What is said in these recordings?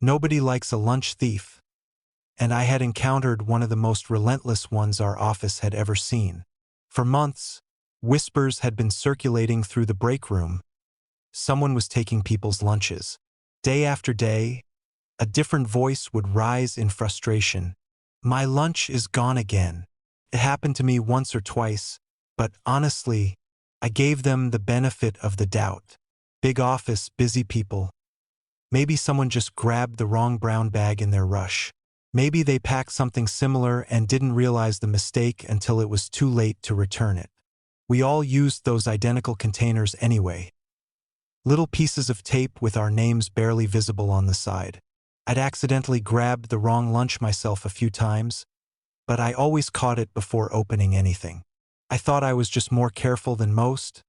Nobody likes a lunch thief, and I had encountered one of the most relentless ones our office had ever seen. For months, whispers had been circulating through the break room. Someone was taking people's lunches. Day after day, a different voice would rise in frustration. My lunch is gone again. It happened to me once or twice, but honestly, I gave them the benefit of the doubt. Big office, busy people. Maybe someone just grabbed the wrong brown bag in their rush. Maybe they packed something similar and didn't realize the mistake until it was too late to return it. We all used those identical containers anyway. Little pieces of tape with our names barely visible on the side. I'd accidentally grabbed the wrong lunch myself a few times, but I always caught it before opening anything. I thought I was just more careful than most,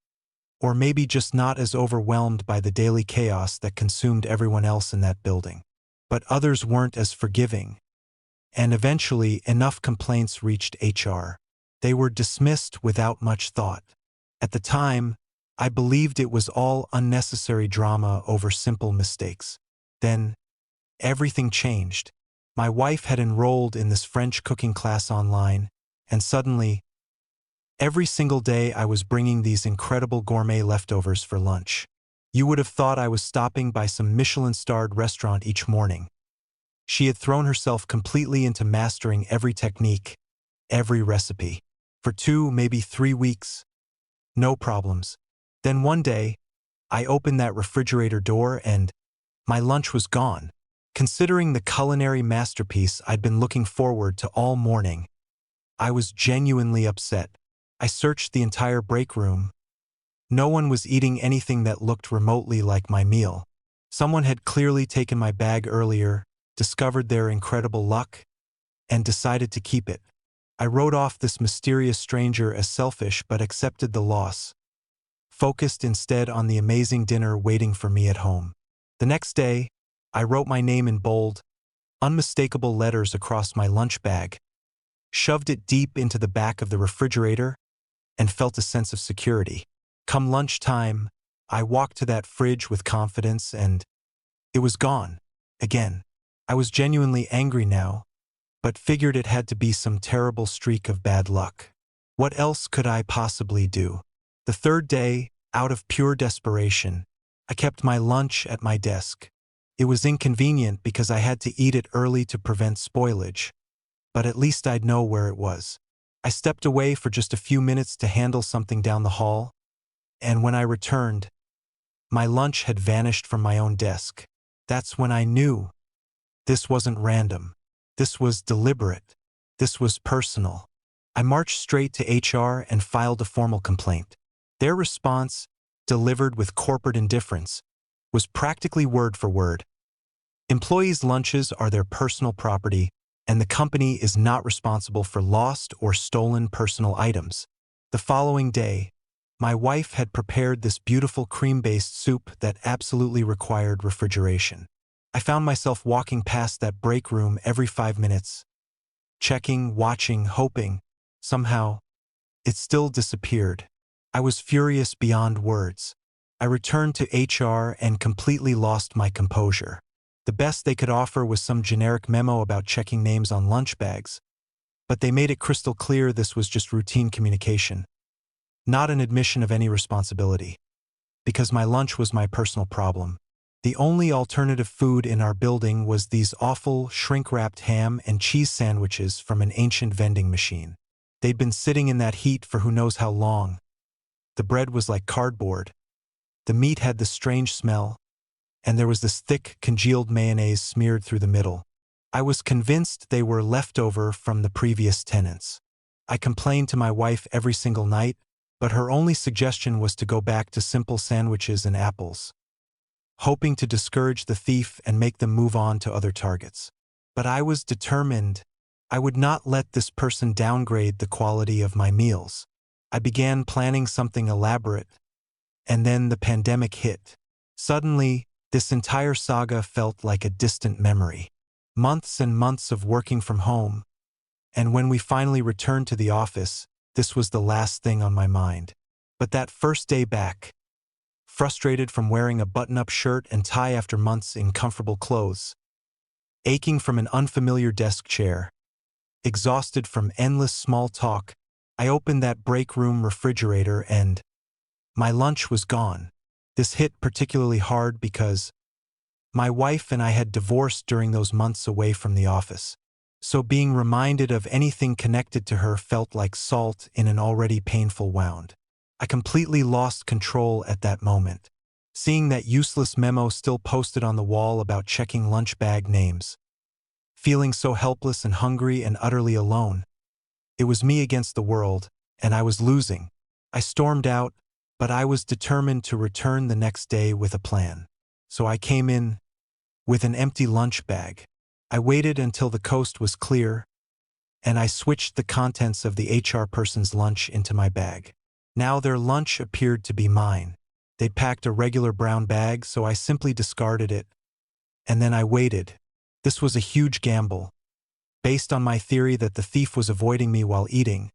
or maybe just not as overwhelmed by the daily chaos that consumed everyone else in that building. But others weren't as forgiving, and eventually enough complaints reached HR. They were dismissed without much thought. At the time, I believed it was all unnecessary drama over simple mistakes. Then, everything changed. My wife had enrolled in this French cooking class online, and suddenly, every single day I was bringing these incredible gourmet leftovers for lunch. You would have thought I was stopping by some Michelin-starred restaurant each morning. She had thrown herself completely into mastering every technique, every recipe. For 2, maybe 3 weeks, no problems. Then one day, I opened that refrigerator door and my lunch was gone. Considering the culinary masterpiece I'd been looking forward to all morning, I was genuinely upset. I searched the entire break room. No one was eating anything that looked remotely like my meal. Someone had clearly taken my bag earlier, discovered their incredible luck, and decided to keep it. I wrote off this mysterious stranger as selfish but accepted the loss, focused instead on the amazing dinner waiting for me at home. The next day, I wrote my name in bold, unmistakable letters across my lunch bag, shoved it deep into the back of the refrigerator, and felt a sense of security. Come lunchtime, I walked to that fridge with confidence and it was gone. Again. I was genuinely angry now, but figured it had to be some terrible streak of bad luck. What else could I possibly do? The third day, out of pure desperation, I kept my lunch at my desk. It was inconvenient because I had to eat it early to prevent spoilage, but at least I'd know where it was. I stepped away for just a few minutes to handle something down the hall, and when I returned, my lunch had vanished from my own desk. That's when I knew. This wasn't random. This was deliberate. This was personal. I marched straight to HR and filed a formal complaint. Their response, delivered with corporate indifference, was practically word for word. Employees' lunches are their personal property, and the company is not responsible for lost or stolen personal items. The following day, my wife had prepared this beautiful cream-based soup that absolutely required refrigeration. I found myself walking past that break room every 5 minutes, checking, watching, hoping. Somehow, it still disappeared. I was furious beyond words. I returned to HR and completely lost my composure. The best they could offer was some generic memo about checking names on lunch bags, but they made it crystal clear this was just routine communication, not an admission of any responsibility. Because my lunch was my personal problem. The only alternative food in our building was these awful shrink-wrapped ham and cheese sandwiches from an ancient vending machine. They'd been sitting in that heat for who knows how long. The bread was like cardboard. The meat had this strange smell, and there was this thick, congealed mayonnaise smeared through the middle. I was convinced they were leftover from the previous tenants. I complained to my wife every single night, but her only suggestion was to go back to simple sandwiches and apples, hoping to discourage the thief and make them move on to other targets. But I was determined. I would not let this person downgrade the quality of my meals. I began planning something elaborate, and then the pandemic hit. Suddenly, this entire saga felt like a distant memory. Months and months of working from home, and when we finally returned to the office, this was the last thing on my mind. But that first day back, frustrated from wearing a button-up shirt and tie after months in comfortable clothes, aching from an unfamiliar desk chair. Exhausted from endless small talk, I opened that break room refrigerator and my lunch was gone. This hit particularly hard because my wife and I had divorced during those months away from the office. So being reminded of anything connected to her felt like salt in an already painful wound. I completely lost control at that moment. Seeing that useless memo still posted on the wall about checking lunch bag names. Feeling so helpless and hungry and utterly alone. It was me against the world, and I was losing. I stormed out, but I was determined to return the next day with a plan. So I came in with an empty lunch bag. I waited until the coast was clear, and I switched the contents of the HR person's lunch into my bag. Now their lunch appeared to be mine. They'd packed a regular brown bag, so I simply discarded it. And then I waited. This was a huge gamble, based on my theory that the thief was avoiding me while eating,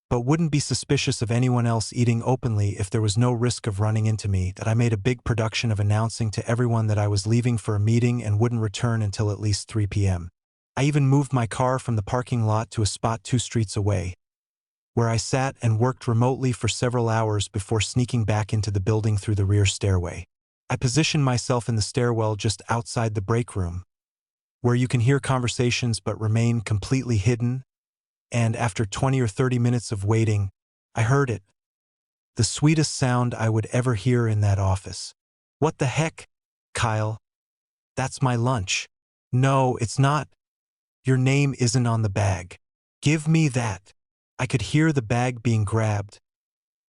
but wouldn't be suspicious of anyone else eating openly if there was no risk of running into me, that I made a big production of announcing to everyone that I was leaving for a meeting and wouldn't return until at least 3 p.m. I even moved my car from the parking lot to a spot 2 streets away, where I sat and worked remotely for several hours before sneaking back into the building through the rear stairway. I positioned myself in the stairwell just outside the break room, where you can hear conversations but remain completely hidden, and after 20 or 30 minutes of waiting, I heard it. The sweetest sound I would ever hear in that office. "What the heck, Kyle? That's my lunch." "No, it's not. Your name isn't on the bag. Give me that." I could hear the bag being grabbed,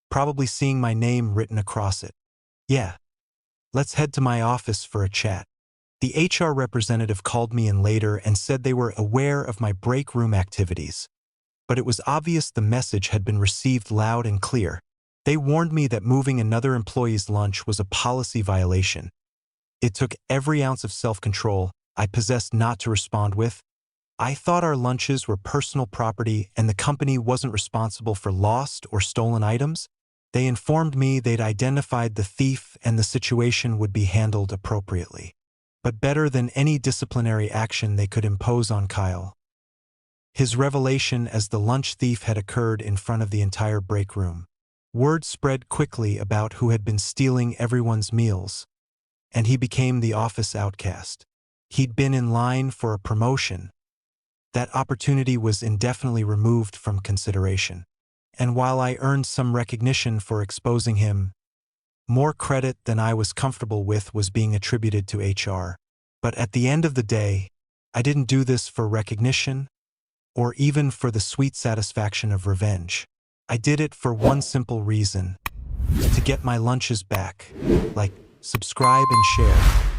probably seeing my name written across it. "Yeah. Let's head to my office for a chat." The HR representative called me in later and said they were aware of my break room activities, but it was obvious the message had been received loud and clear. They warned me that moving another employee's lunch was a policy violation. It took every ounce of self-control I possessed not to respond with. I thought our lunches were personal property and the company wasn't responsible for lost or stolen items. They informed me they'd identified the thief and the situation would be handled appropriately. But better than any disciplinary action they could impose on Kyle. His revelation as the lunch thief had occurred in front of the entire break room. Word spread quickly about who had been stealing everyone's meals, and he became the office outcast. He'd been in line for a promotion. That opportunity was indefinitely removed from consideration. And while I earned some recognition for exposing him, more credit than I was comfortable with was being attributed to HR. But at the end of the day, I didn't do this for recognition or even for the sweet satisfaction of revenge. I did it for one simple reason: to get my lunches back. Like, subscribe and share.